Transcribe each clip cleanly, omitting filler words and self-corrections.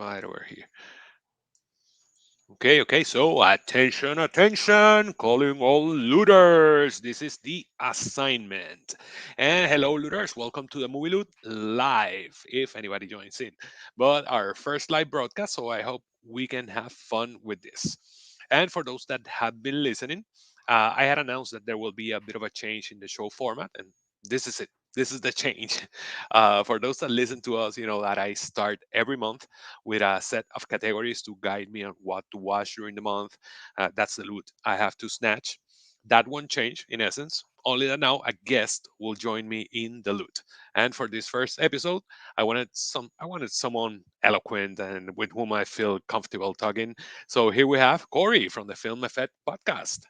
right over here. Okay. So attention, calling all looters. This is the assignment. And hello, looters. Welcome to the Movie Loot live, if anybody joins in. But our first live broadcast, so I hope we can have fun with this. And for those that have been listening, I had announced that there will be a bit of a change in the show format, and this is it. This is the change. For those that listen to us, you know that I start every month with a set of categories to guide me on what to watch during the month. That's the loot I have to snatch. That won't change in essence, only that now a guest will join me in the loot. And for this first episode, I wanted someone eloquent and with whom I feel comfortable talking. So here we have Corey from the Film Effect podcast.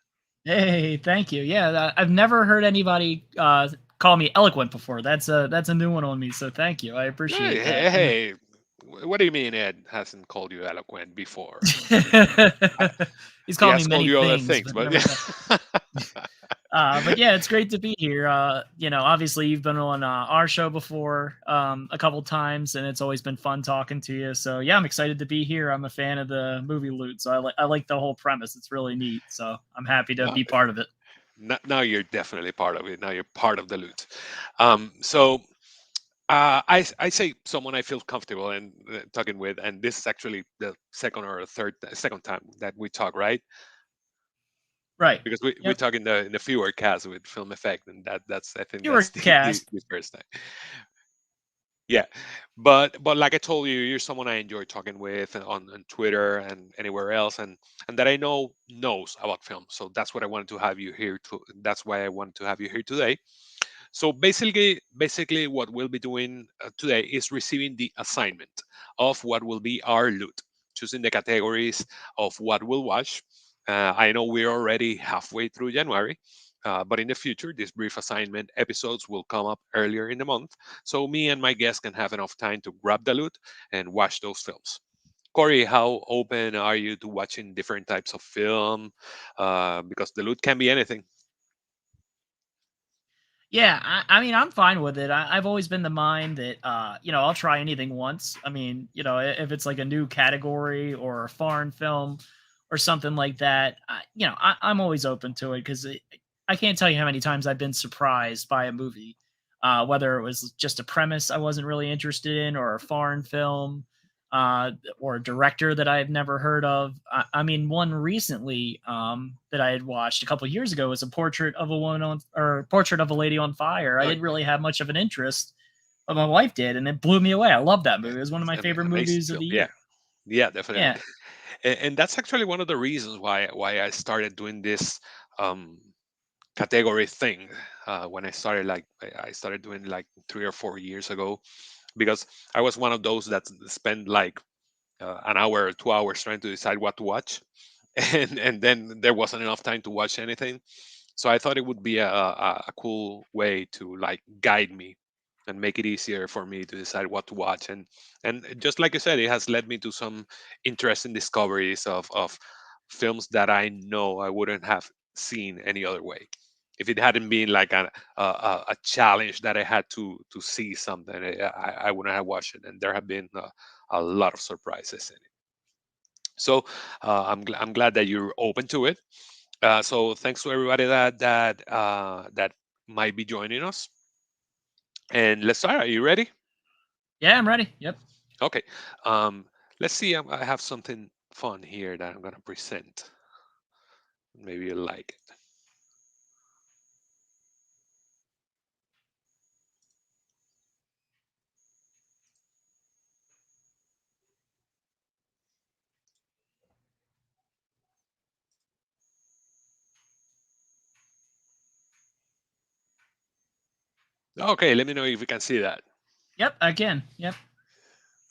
Hey, thank you. Yeah, I've never heard anybody call me eloquent before. That's a new one on me. So thank you. I Hey, appreciate that. hey, hey, what do you mean Ed hasn't called you eloquent before? He's He called me has called many you other things, things, but but never that. yeah. But yeah, it's great to be here. Obviously you've been on our show before a couple times, and it's always been fun talking to you. So yeah, I'm excited to be here. I'm a fan of the movie Loot, so I like the whole premise. It's really neat. So I'm happy to No, be part of it. now you're definitely part of it. Now you're part of the loot. So I say someone I feel comfortable and talking with, and this is actually the second or second time that we talk, right? Right. Because we Yep. talk in the fewer cast with film effect, and that's I think You were that's the, the cast. the first time. Yeah, but like I told you, you're someone I enjoy talking with on Twitter and anywhere else, and that I know knows about film. So that's what I wanted to have you here to. That's why I wanted to have you here today. So basically, what we'll be doing today is receiving the assignment of what will be our loot, choosing the categories of what we'll watch. I know we're already halfway through January, but in the future, these brief assignment episodes will come up earlier in the month, so me and my guests can have enough time to grab the loot and watch those films. Corey, how open are you to watching different types of film? Because the loot can be anything. Yeah, I mean, I'm fine with it. I've always been the mind that, I'll try anything once. I mean, if it's like a new category or a foreign film or something like that, I'm always open to it because I can't tell you how many times I've been surprised by a movie, whether it was just a premise I wasn't really interested in or a foreign film, or a director that I had never heard of. I mean, one recently that I had watched a couple of years ago was a portrait of a woman on, or portrait of a lady on fire. I Oh, didn't really have much of an interest, but my wife did, and it blew me away. I love that yeah, movie. It was one of it's my an favorite amazing movies of film. the Yeah, year. yeah, definitely. Yeah, And that's actually one of the reasons why I started doing this um, category thing when I started I started doing like 3 or 4 years ago because I was one of those that spend like an hour or 2 hours trying to decide what to watch, and then there wasn't enough time to watch anything. So I thought it would be a cool way to like guide me and make it easier for me to decide what to watch. And just like you said, it has led me to some interesting discoveries of films that I know I wouldn't have seen any other way if it hadn't been like a challenge that I had to see something. I wouldn't have watched it, and there have been a lot of surprises in it. So I'm glad that you're open to it. So thanks to everybody that might be joining us. And let's start. Are you ready? yeah, I'm ready. Yep. Okay. Um, let's see. I have something fun here that I'm gonna present. Maybe you like it. Okay, let me know if you can see that. Yep, I can. Yep.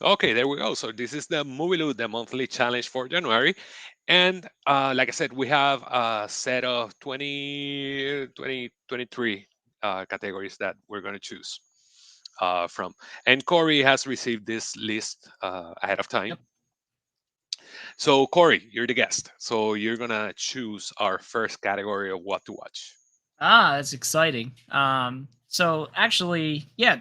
Okay, there we go. So this is the Movie Loot, the monthly challenge for January. And like I said, we have a set of 23 categories that we're going to choose from. And Corey has received this list ahead of time. Yep. So, Corey, you're the guest. So, you're going to choose our first category of what to watch. That's exciting. So actually, yeah,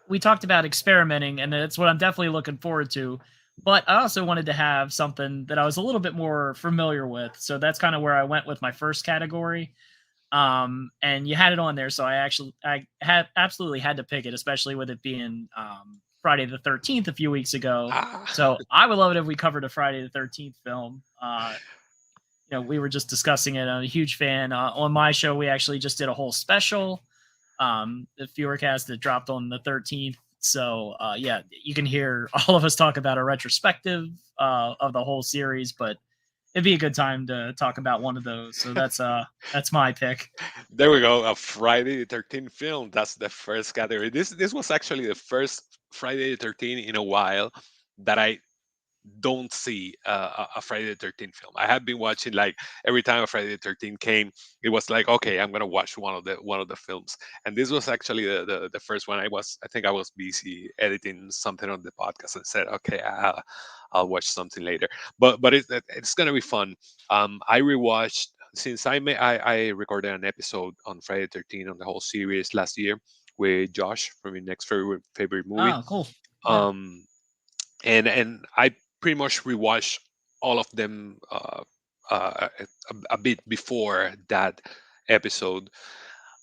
we talked about experimenting, and that's what I'm definitely looking forward to but I also wanted to have something that I was a little bit more familiar with. So that's kind of where I went with my first category. And you had it on there, so I had absolutely had to pick it, especially with it being Friday the 13th a few weeks ago. Ah, So I would love it if we covered a Friday the 13th film. We were just discussing it. I'm a huge fan. On my show, we actually just did a whole special, the Fewercast that dropped on the 13th. So yeah, you can hear all of us talk about a retrospective of the whole series, but it'd be a good time to talk about one of those. So that's my pick. there we go. A Friday the 13th film. That's the first category. This was actually the first Friday the 13th in a while that I don't see a Friday the 13th film. I have been watching like every time a Friday the 13th came, it was like, okay, I'm gonna watch one of the films. And this was actually the first one. I think I was busy editing something on the podcast and said, okay, I'll watch something later. But it's gonna be fun. I rewatched since I recorded an episode on Friday the 13th on the whole series last year with Josh from your next favorite movie. Oh, cool. Yeah. Um, and I pretty much rewatched all of them a bit before that episode.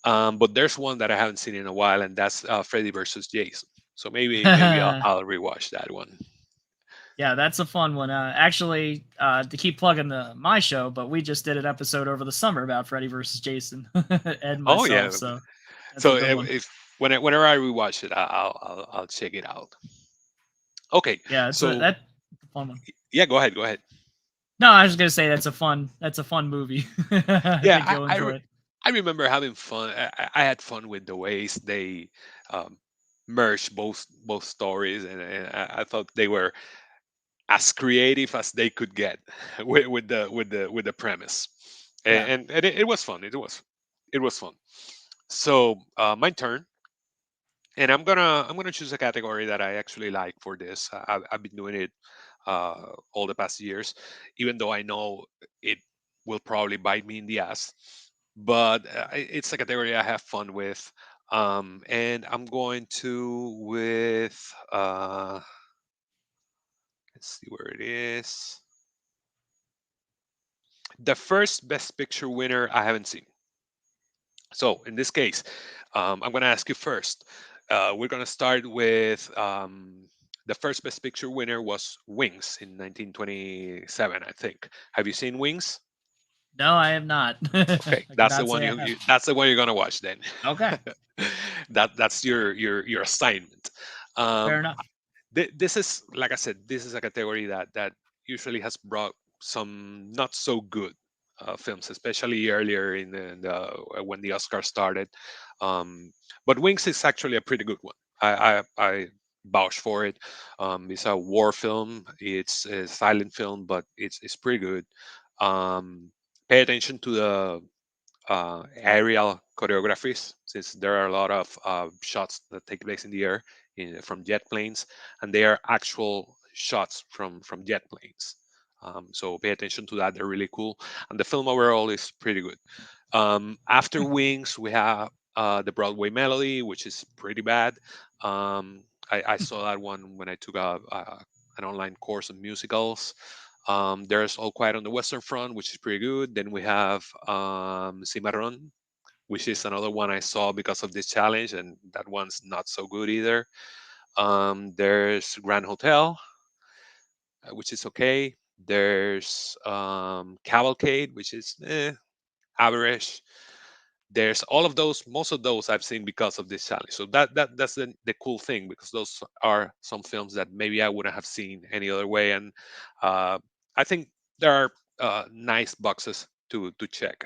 But there's one that I haven't seen in a while, and that's Freddy versus Jason. So maybe I'll rewatch that one. Yeah, that's a fun one. Actually, to keep plugging my show, but we just did an episode over the summer about Freddy versus Jason, Ed and Oh myself. yeah. So that's a So good one. if whenever I rewatch it, I'll check it out. Okay. Yeah, So that's a fun one. yeah, go ahead. Go ahead. No, I was just gonna say that's a fun movie. I Yeah, think you'll enjoy it. I remember having fun. I had fun with the ways they um, merged both stories, and I thought they were as creative as they could get with the premise, Yeah. and it was fun. It was fun. So my turn, and I'm gonna choose a category that I actually like for this. I've been doing it all the past years, even though I know it will probably bite me in the ass. But it's a category I have fun with, and I'm going to with let's see where it is. The first Best Picture winner I haven't seen. So in this case, I'm going to ask you first. We're going to start with the first Best Picture winner was Wings in 1927, I think. Have you seen Wings? No, I have not. Okay, I cannot say I have. that's the one you're going to watch then. Okay, That's your assignment. fair Um, enough. this is like I said, this is a category that usually has brought some not so good films, especially earlier when the Oscars started. Um, but Wings is actually a pretty good one. I vouch for it. It's a war film. It's a silent film, but it's pretty good. Pay attention to the aerial choreographies, since there are a lot of shots that take place in the air from jet planes, and they are actual shots from jet planes. So pay attention to that; they're really cool, and the film overall is pretty good. After Wings, we have the Broadway Melody, which is pretty bad. I saw that one when I took an online course on musicals. There's All Quiet on the Western Front, which is pretty good. Then we have Cimarron, which is another one I saw because of this challenge, and that one's not so good either. There's Grand Hotel, which is okay. There's Cavalcade, which is average. There's all of those, most of those I've seen because of this challenge. So that's the cool thing, because those are some films that maybe I wouldn't have seen any other way, and uh, I think there are nice boxes to check.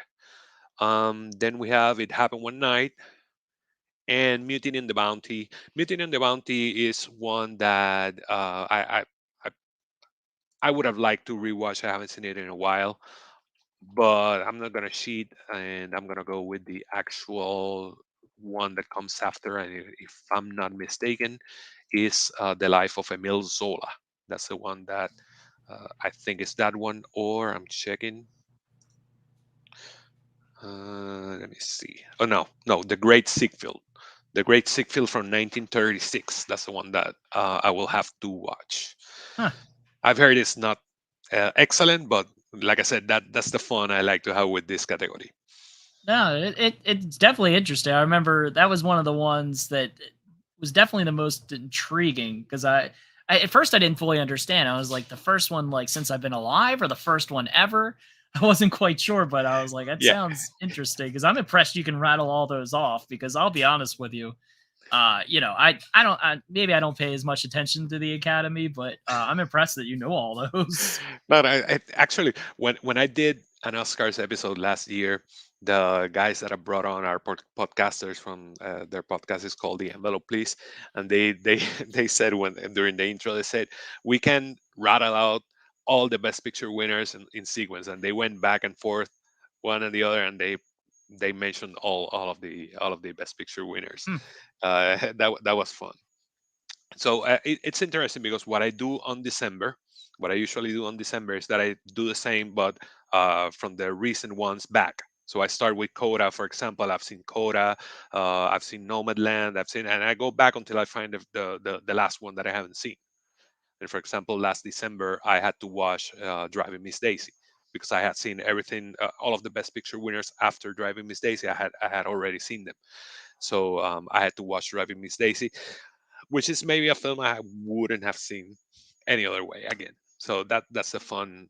Then we have It Happened One Night and Mutiny in the Bounty. Mutiny in the Bounty is one that I I would have liked to rewatch. I haven't seen it in a while, but I'm not gonna cheat, and I'm gonna go with the actual one that comes after. And if I'm not mistaken, is The Life of Emile Zola. That's the one that I think is that one, or I'm checking. Let me see. Oh no, no, The Great Siegfried. The Great Siegfried from 1936. That's the one that I will have to watch. Huh. I've heard it's not excellent, but like I said, that's the fun I like to have with this category. No, it's definitely interesting. I remember that was one of the ones that was definitely the most intriguing because I at first I didn't fully understand. I was like the first one like since I've been alive or the first one ever. I wasn't quite sure, but I was like that Yeah. sounds interesting because I'm impressed you can rattle all those off. Because I'll be honest with you, I don't maybe I don't pay as much attention to the Academy, but I'm impressed that you know all those. But I actually, when I did an Oscars episode last year, the guys that I brought on are podcasters from their podcast is called The Envelope, please, and they they said when during the intro they said we can rattle out all the Best Picture winners in sequence, and they went back and forth one and the other, and they mentioned all of the Best Picture winners. Hmm. That was fun. So it's interesting because what I do on December, what I usually do on December is that I do the same, but from the recent ones back. So I start with Coda, for example. I've seen Coda, I've seen Nomadland, and I go back until I find the last one that I haven't seen. And for example, last December I had to watch Driving Miss Daisy because I had seen everything, all of the Best Picture winners after Driving Miss Daisy. I had already seen them, so I had to watch Driving Miss Daisy, which is maybe a film I wouldn't have seen any other way again. So that's the fun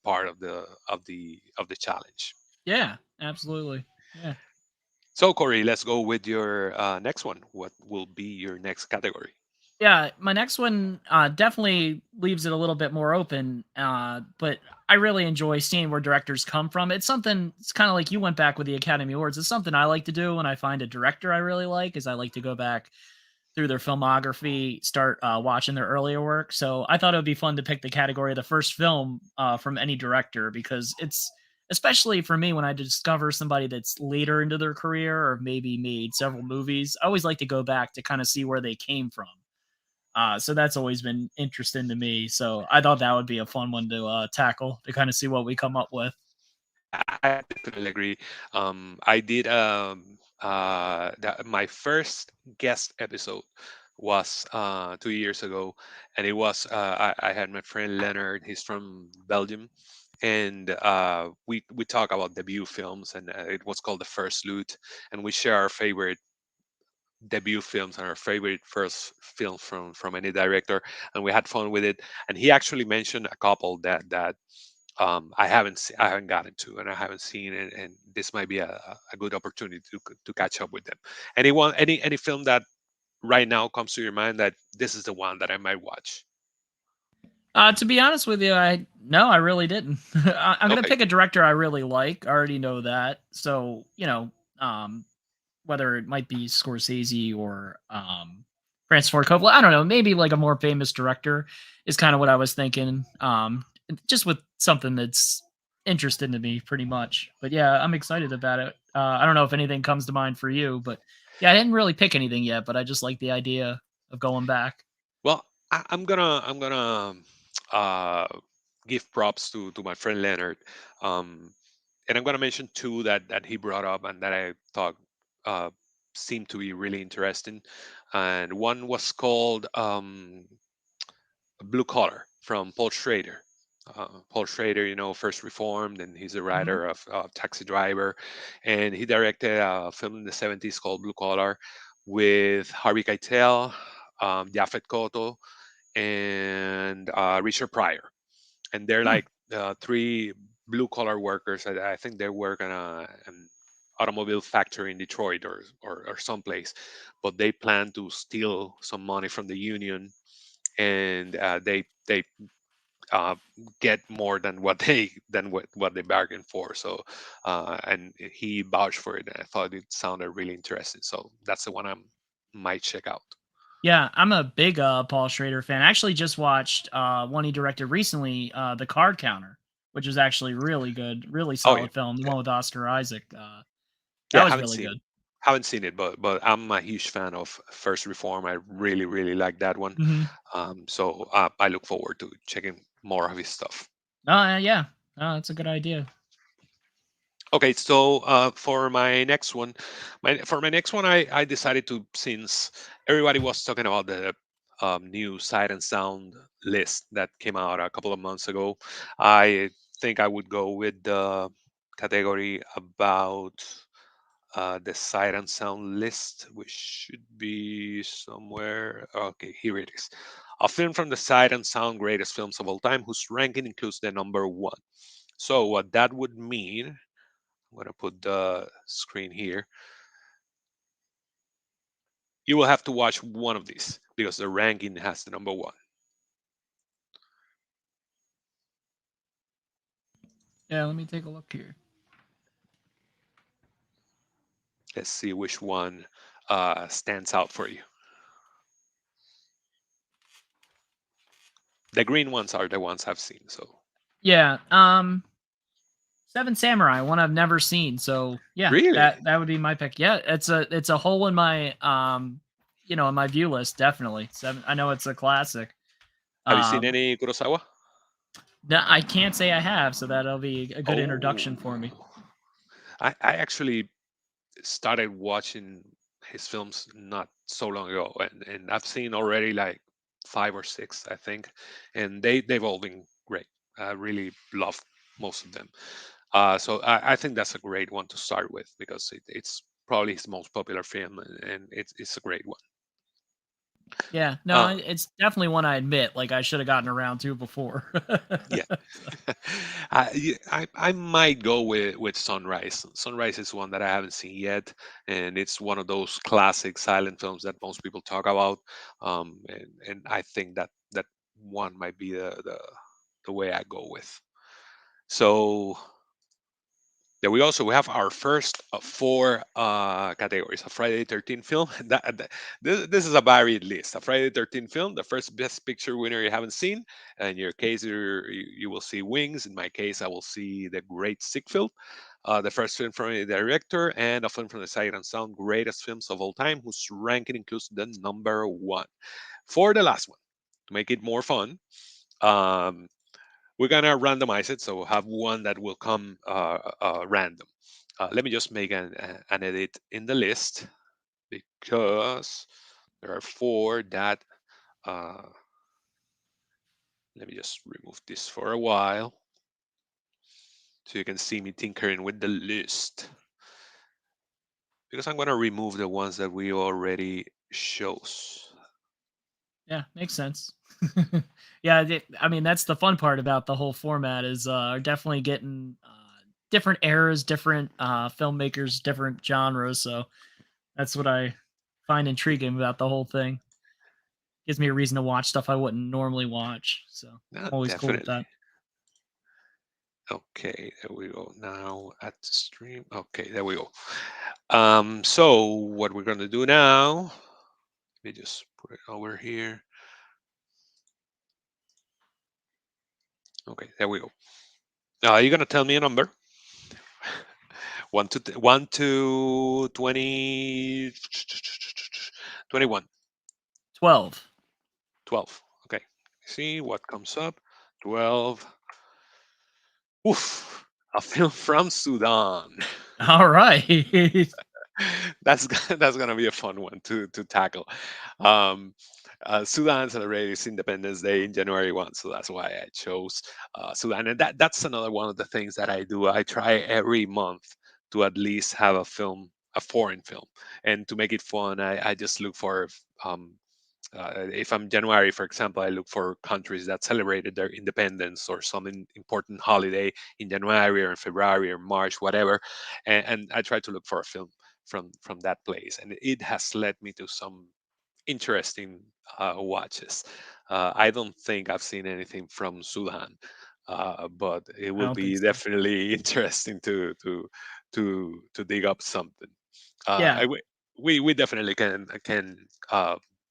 part of the challenge. Yeah, absolutely. Yeah. So Corey, let's go with your next one. What will be your next category? Yeah, my next one definitely leaves it a little bit more open, but I really enjoy seeing where directors come from. It's something. It's kind of like you went back with the Academy Awards. It's something I like to do when I find a director I really like. Is I like to go back through their filmography, start watching their earlier work. So I thought it would be fun to pick the category of the first film from any director because it's especially for me when I discover somebody that's later into their career or maybe made several movies. I always like to go back to kind of see where they came from. So that's always been interesting to me. So I thought that would be a fun one to tackle to kind of see what we come up with. Yeah, I definitely agree. I did my first guest episode was 2 years ago, and it was I had my friend Leonard. He's from Belgium, and we talk about debut films, and it was called the First Loot, and we share our favorite debut films and our favorite first film from any director, and we had fun with it. And he actually mentioned a couple that I haven't gotten to, and I haven't seen, and this might be a good opportunity to catch up with them. Any film that right now comes to your mind that this is the one that I might watch? To be honest with you, I really didn't. I'm gonna Okay, pick a director I really like. I already know that. So um, whether it might be Scorsese or Francis Ford Coppola, I don't know. Maybe like a more famous director is kind of what I was thinking. Just with something that's interesting to me, pretty much. But yeah, I'm excited about it. I don't know if anything comes to mind for you, but yeah, I didn't really pick anything yet. But I just like the idea of going back. well, I'm gonna uh, give props to my friend Leonard, um, and I'm gonna mention two that he brought up and that I thought uh, seemed to be really interesting. And one was called Blue Collar from Paul Schrader. Paul Schrader, first Reformed, and he's a Hmm. writer of Taxi Driver, and he directed a film in the '70s called Blue Collar with Harvey Keitel, Japhet Kotto, and Richard Pryor, and they're Hmm. like three blue collar workers. I think they work in an automobile factory in Detroit or someplace, but they plan to steal some money from the union, and they uh, get more than what they bargained for. So, and he vouched for it, and I thought it sounded really interesting. So that's the one I might check out. Yeah, I'm a big Paul Schrader fan. I actually just watched one he directed recently, The Card Counter, which was actually really good, really Oh yeah, solid film. The yeah, one with Oscar Isaac. That yeah. was really good. Haven't seen it, but I'm a huge fan of First Reform. I really like that one. Hmm. So I look forward to checking more of his stuff. Oh, yeah. Oh, that's a good idea. Okay, so for my next one, I decided to, since everybody was talking about the new Sight and Sound list that came out a couple of months ago. I think I would go with the category about the Sight and Sound list, which should be somewhere. Okay, here it is. A film from the Sight and Sound greatest films of all time, whose ranking includes the number one. So what that would mean, I'm gonna put the screen here. You will have to watch one of these because the ranking has the number one. Yeah, let me take a look here. Let's see which one stands out for you. The green ones are the ones I've seen. So Yeah, Seven Samurai, one I've never seen. So yeah, really, that would be my pick. Yeah, it's a hole in my in my view list. Definitely seven. I know it's a classic. have you seen Um, any Kurosawa? no, I can't say I have, so that'll be a good Oh, introduction for me. I actually started watching his films not so long ago, and I've seen already like five or six, I think, and they've all been great. I really love most of them. So I think that's a great one to start with because it's probably his most popular film, and it's a great one. Yeah, no, Uh, it's definitely one I admit. Like I should have gotten around to before. yeah, I might go with Sunrise. Sunrise is one that I haven't seen yet, and it's one of those classic silent films that most people talk about. And I think that one might be the way I go with. So yeah, we have our first four categories. A Friday the 13th film. This is a varied list. A Friday the 13th film, the first Best Picture winner you haven't seen. In your case, you will see Wings. In my case, I will see The Great Sickfield. The first film from a director and a film from the Sight and Sound greatest films of all time, whose ranking includes the number one. For the last one, to make it more fun, um, we're gonna randomize it, so we'll have one that will come random. Let me just make an edit in the list because there are four that. Uh, Let me just remove this for a while so you can see me tinkering with the list because I'm gonna remove the ones that we already shows. Yeah, makes sense. Yeah, I mean that's the fun part about the whole format is definitely getting different eras, different filmmakers, different genres. So that's what I find intriguing about the whole thing. Gives me a reason to watch stuff I wouldn't normally watch. So I'm No, always cool with definitely. that. Okay, there we go. Now at the stream. Okay, there we go. So what we're gonna do now? Let me just put it over here. Okay, there we go. You're gonna tell me a number. One to 20, 21, 12. 12. Okay. See what comes up. 12. Oof. A film from Sudan. All right. That's gonna be a fun one to tackle. Um, Sudan celebrated its Independence Day in January 1, so that's why I chose Sudan. And that's another one of the things that I do. I try every month to at least have a film, a foreign film, and to make it fun, I just look for. If I'm January, for example, I look for countries that celebrated their independence or some important holiday in January or in February or March, whatever, and I try to look for a film from that place, and it has led me to some interesting watches. I don't think I've seen anything from Sudan, but it I will don't think be so. definitely interesting to dig up something. Yeah. We definitely can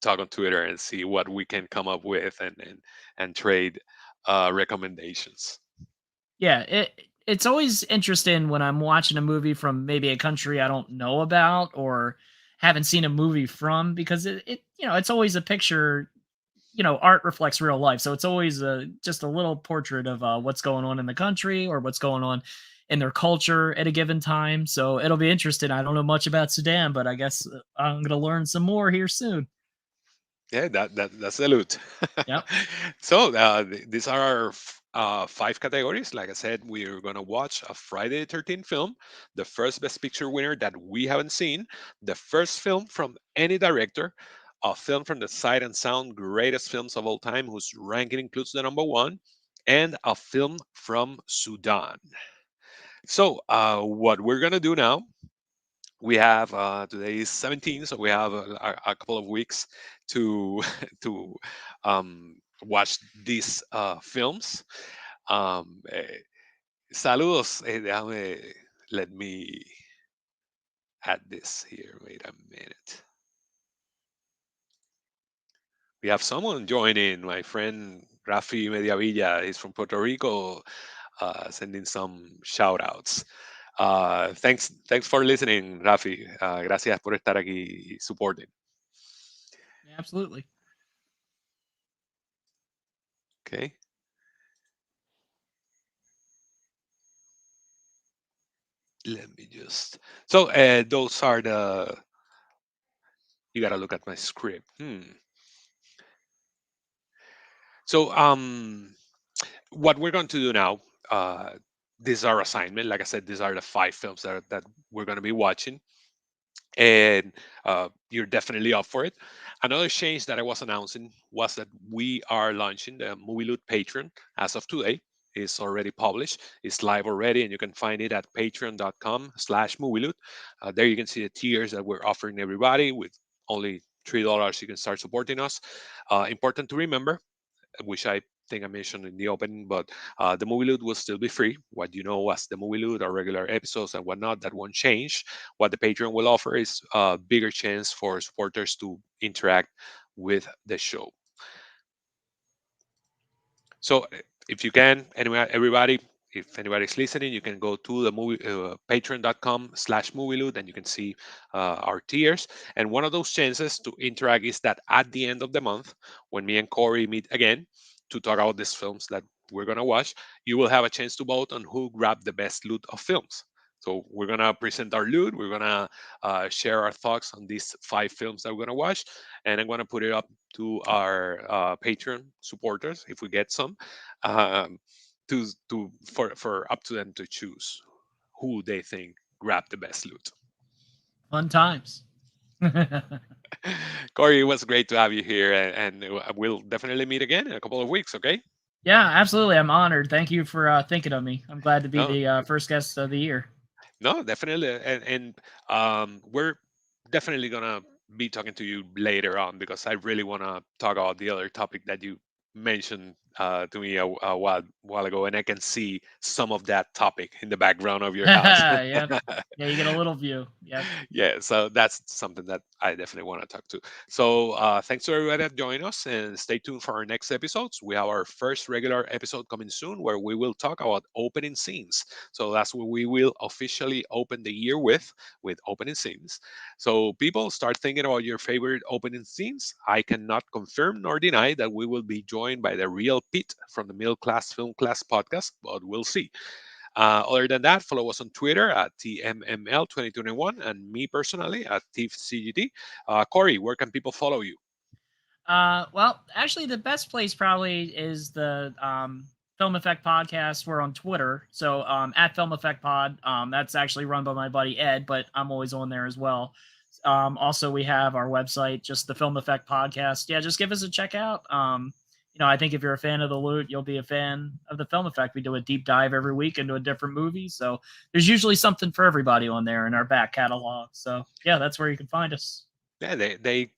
talk on Twitter and see what we can come up with and trade recommendations. Yeah, it's always interesting when I'm watching a movie from maybe a country I don't know about or haven't seen a movie from because it's always a picture. Art reflects real life, so it's always just a little portrait of what's going on in the country or what's going on in their culture at a given time. So it'll be interesting. I don't know much about Sudan, but I guess I'm going to learn some more here soon. Yeah, that's the loot. Yep. So these are our five categories. Like I said, we're gonna watch a Friday the 13th film, the first Best Picture winner that we haven't seen, the first film from any director, a film from the Sight and Sound greatest films of all time, whose ranking includes the number one, and a film from Sudan. So what we're gonna do now, we have today is 17, so we have a couple of weeks to to watch these films. Saludos, let me add this here. Wait a minute. We have someone joining, my friend Rafi Mediavilla. He's from Puerto Rico, sending some shout outs. Thanks for listening, Rafi. Gracias por estar aquí supporting. Yeah, absolutely. Okay. Let me just. So those are the. You gotta look at my script. So what we're going to do now. This is our assignment. Like I said, these are the five films that we're going to be watching, and you're definitely up for it. Another change that I was announcing was that we are launching the Movie Loot Patreon as of today. It's already published. It's live already, and you can find it at patreon.com/movieloot. There you can see the tiers that we're offering everybody with only $3. You can start supporting us. Important to remember, which I think I mentioned in the opening, but the movie loot will still be free. What you know as the movie loot or regular episodes and whatnot, that won't change. What the Patreon will offer is a bigger chance for supporters to interact with the show. So if you can, anyway, everybody, if anybody's listening, you can go to the movie patreon.com/movie loot and you can see our tiers. And one of those chances to interact is that at the end of the month, when me and Corey meet again to talk about these films that we're gonna watch, you will have a chance to vote on who grabbed the best loot of films. So we're gonna present our loot. We're gonna share our thoughts on these five films that we're gonna watch, and I'm gonna put it up to our Patreon supporters if we get some, um, for up to them to choose who they think grabbed the best loot. Fun times. Corey, it was great to have you here, and we'll definitely meet again in a couple of weeks. Okay? Yeah, absolutely. I'm honored. Thank you for thinking of me. I'm glad to be No, the first guest of the year. no, definitely, and we're definitely gonna be talking to you later on because I really want to talk about the other topic that you mentioned to me a while ago, and I can see some of that topic in the background of your house. Yep. Yeah, you get a little view. Yep. Yeah, so that's something that I definitely want to talk to. So thanks to everybody that joined us, and stay tuned for our next episodes. We have our first regular episode coming soon where we will talk about opening scenes. So that's what we will officially open the year with opening scenes. So people, start thinking about your favorite opening scenes. I cannot confirm nor deny that we will be joined by the real Pete from the Middle Class Film Class podcast, but we'll see. Other than that, follow us on Twitter at TMML2021 and me personally at TIFCGT. Corey, where can people follow you? Well, actually, the best place probably is the Film Effect Podcast. We're on Twitter, so at Film Effect Pod. That's actually run by my buddy Ed, but I'm always on there as well. Also, we have our website, just the Film Effect Podcast. Yeah, just give us a check out. I think if you're a fan of the loot, you'll be a fan of the Film Effect. We do a deep dive every week into a different movie, so there's usually something for everybody on there in our back catalog. So yeah, that's where you can find us. Yeah, they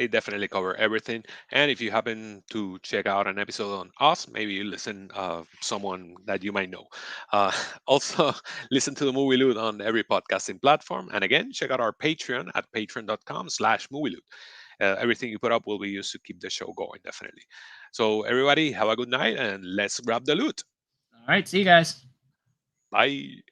definitely cover everything. And if you happen to check out an episode on us, maybe you listen someone that you might know. Uh, also, listen to the Movie Loot on every podcasting platform. And again, check out our Patreon at patreon.com/movie loot. Everything you put up will be used to keep the show going, definitely. So everybody, have a good night and let's grab the loot. All right, see you guys. Bye.